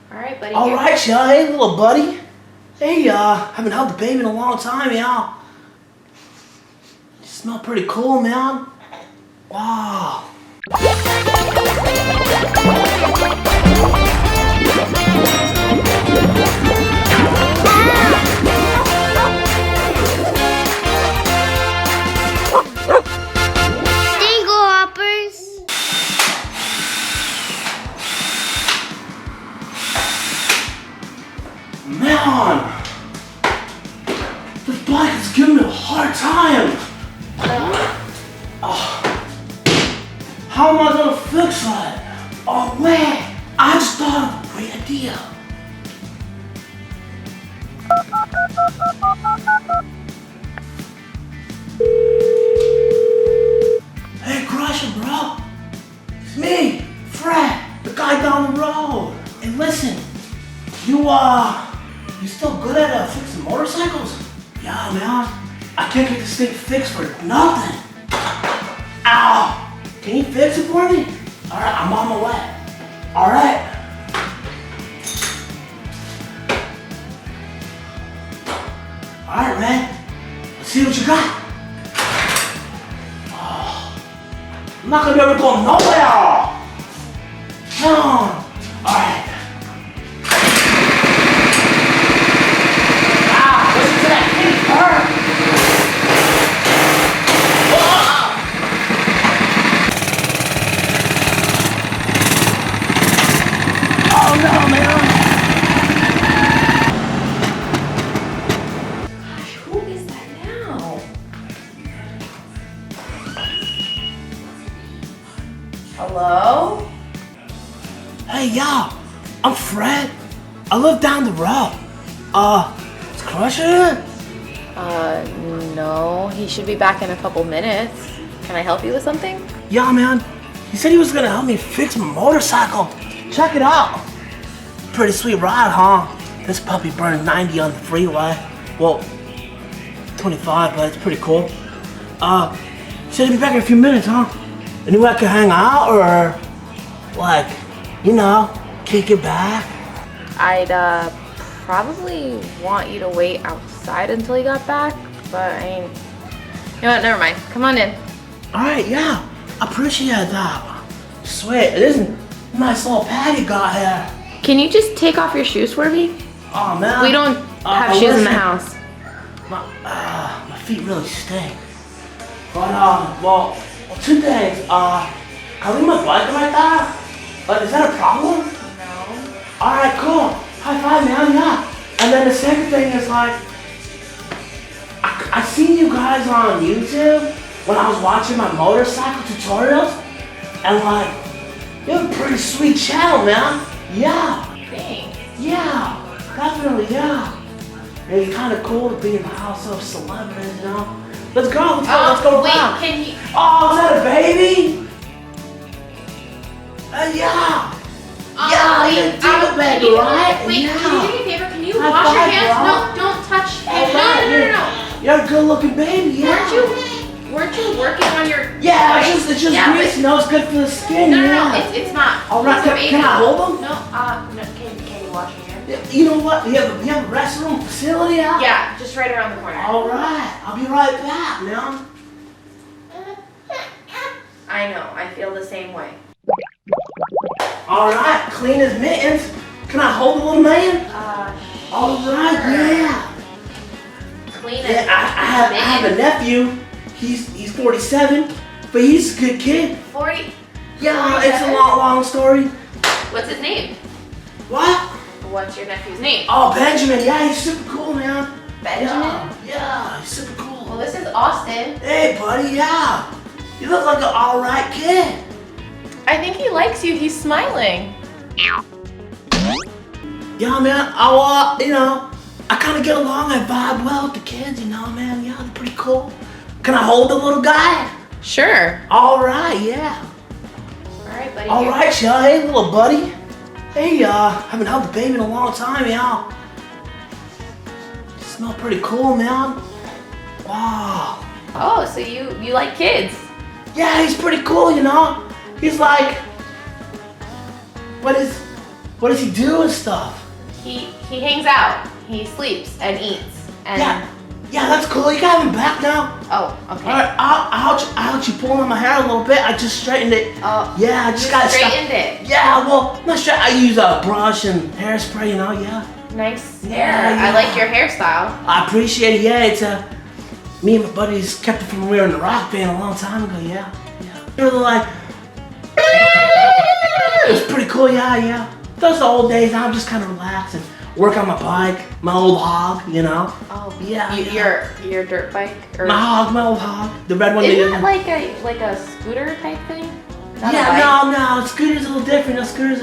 All right, buddy. All right, y'all. Hey, little buddy. Hey, haven't held the baby in a long time, y'all. You smell pretty cool, man. Wow. Dinglehopperz. Man, this bike is giving me a hard time. How am I gonna fix that? Oh man, I just thought of a great idea. Hey, Crusher, bro. It's me, Fred, the guy down the road. And listen, you still good at fixing motorcycles? Yeah, man. I can't get this thing fixed for nothing. Ow! Can you fix it for me? All right, I'm on my way. All right. All right, Red. Let's see what you got. Oh, I'm not gonna be able to go nowhere. No. All right. Listen to that kitty purr. Oh no, man! Gosh, who is that now? Hello? Hey, y'all. I'm Fred. I live down the road. Is Crusher here? No. He should be back in a couple minutes. Can I help you with something? Yeah, man. He said he was gonna help me fix my motorcycle. Check it out. Pretty sweet ride, huh? This puppy burned 90 on the freeway. Well, 25, but it's pretty cool. Said he'd be back in a few minutes, huh? Anywhere I can hang out or, like, you know, kick it back? I'd probably want you to wait outside until he got back, but I mean, you know what, never mind. Come on in. Alright, yeah. Appreciate that. Sweet. It is a nice little pad you got here. Can you just take off your shoes for me? Oh, man. We don't have shoes in the house. My feet really stink. But, well, two things. Can I leave my bike right there? Is that a problem? No. Alright, cool. High five, man, yeah. And then the second thing is like, I seen you guys on YouTube when I was watching my motorcycle tutorials, and like, you have a pretty sweet channel, man. Yeah. Thanks. Yeah, definitely, yeah. And it's kind of cool to be in the house of celebrities, you know? Let's go, let's go wait, back. can you? Oh, is that a baby? Yeah. Yeah, you're a Dingle baby, right? Wait, yeah. can you do me a favor? Can you High wash your five, hands? bro. No, don't touch. No. You're a good-looking baby, yeah. Weren't you working on your? Yeah, it's just grease, you know, it's good for the skin, No, yeah. it's not. All right, can I hold them? No, no. Can you wash your hands? You know what? You have a restroom facility out? Yeah, just right around the corner. All right, I'll be right back, man. I know. I feel the same way. All right, clean as mittens. Can I hold the little man? All right, yeah. Clean Yeah, I have a nephew. He's 47, but he's a good kid. 40. Yeah, it's a long story. What's his name? What? What's your nephew's name? Oh, Benjamin. Yeah, he's super cool, man. Benjamin? Yeah, he's super cool. Well, this is Austin. Hey, buddy. Yeah, you look like an all right kid. I think he likes you. He's smiling. Yeah, man. You know, I kind of get along. I vibe well with the kids, you know, man. Yeah, they're pretty cool. Can I hold the little guy? Sure. All right, yeah. All right, buddy. All right, y'all. Hey, little buddy. Hey, haven't held the baby in a long time, y'all. You smell pretty cool, man. Wow. Oh, so you like kids? Yeah, he's pretty cool, you know. He's like, What does he do and stuff? He hangs out. He sleeps and eats. And Yeah, that's cool. You got him back now. Oh, okay. All right, I'll let you pulling on my hair a little bit. I just straightened it. Oh, yeah, I just got straightened it. Yeah, well, not straight. I use a brush and hairspray, you know. Yeah. Nice hair. Yeah. I like your hairstyle. I appreciate it. Yeah, it's me and my buddies kept it from when we were in the rock band a long time ago. Yeah. They were like, it was pretty cool. Yeah. Those are the old days. I'm just kind of relaxing. Work on my bike, my old hog, you know. Oh, yeah. Your dirt bike, or my old hog, the red one. Isn't that like a scooter type thing? Not no. Scooter's a little different. Scooter's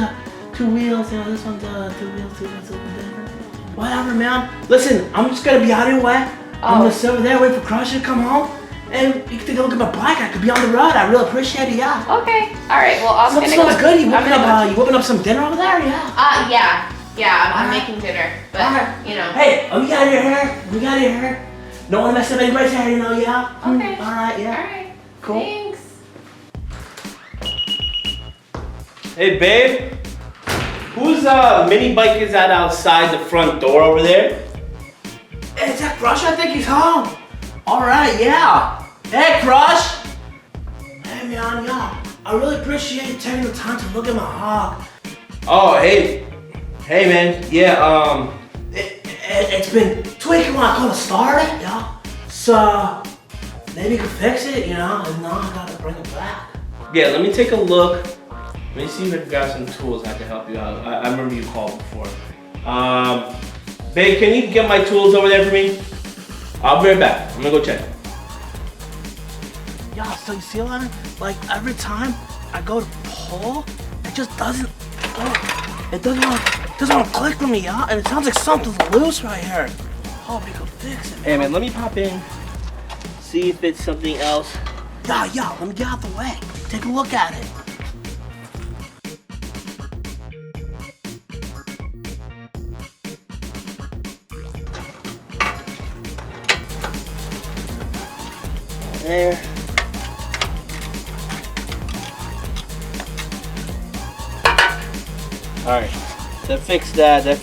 2 wheels. You know, this one's 2 wheels. Two wheels, a little different. Whatever, man. Listen, I'm just gonna be out of your way. I'm gonna sit over there, wait for Crusher to come home, and you can take a look at my bike. I could be on the road. I really appreciate it. Yeah. Okay. All right. Well, I'm gonna smells go. good. You whipping up some dinner over there? Yeah. Yeah, I'm making dinner, but you know. Hey, we got your hair. Don't want to mess up anybody's hair, you know, yeah? Okay. All right, yeah. All right. Cool. Thanks. Hey, babe. Whose mini bike is that outside the front door over there? Hey, is that Crush? I think he's home. All right, yeah. Hey, Crush. Hey, man, yeah. I really appreciate you taking the time to look at my hog. Oh, hey. Hey, man. Yeah, It's been tweaking when I couldn't start it, yeah. So, maybe you can fix it, you know, and now I gotta bring it back. Yeah, let me take a look. Let me see if I got some tools that can help you out. I remember you called before. Babe, can you get my tools over there for me? I'll be right back. I'm gonna go check. Yeah, so you see, Leonard? Like, every time I go to pull, it just doesn't, it doesn't want to click for me, yeah? And it sounds like something's loose right here. Hope you can fix it. Hey, man, let me pop in. See if it's something else. Yeah, let me get out the way. Take a look at it. There. Alright, that fixed that. That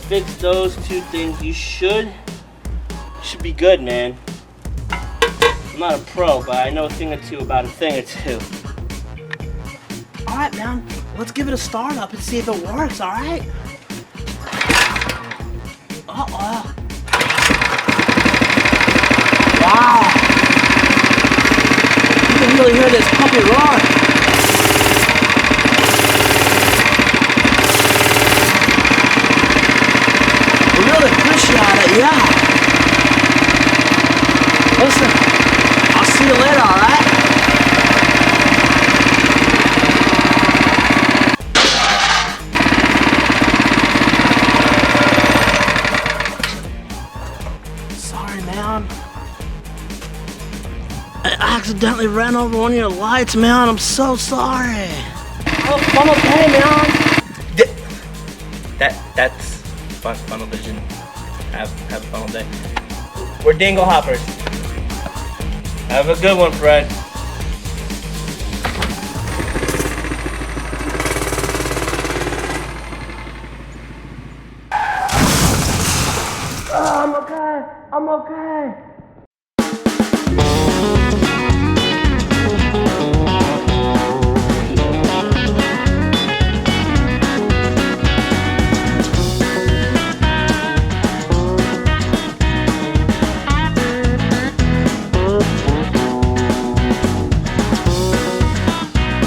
fixed those two things. You should be good, man. I'm not a pro, but I know a thing or two about a thing or two. All right, man. Let's give it a start up and see if it works, all right? Uh-oh. Wow. You can really hear this puppy roar. Really appreciate it, yeah. Listen, I'll see you later, alright? Sorry, man. I accidentally ran over one of your lights, man. I'm so sorry. Oh, I'm okay, man. That's funnel vision. Have a funnel day. We're Dingle Hopperz. Have a good one, Fred. Oh, I'm okay.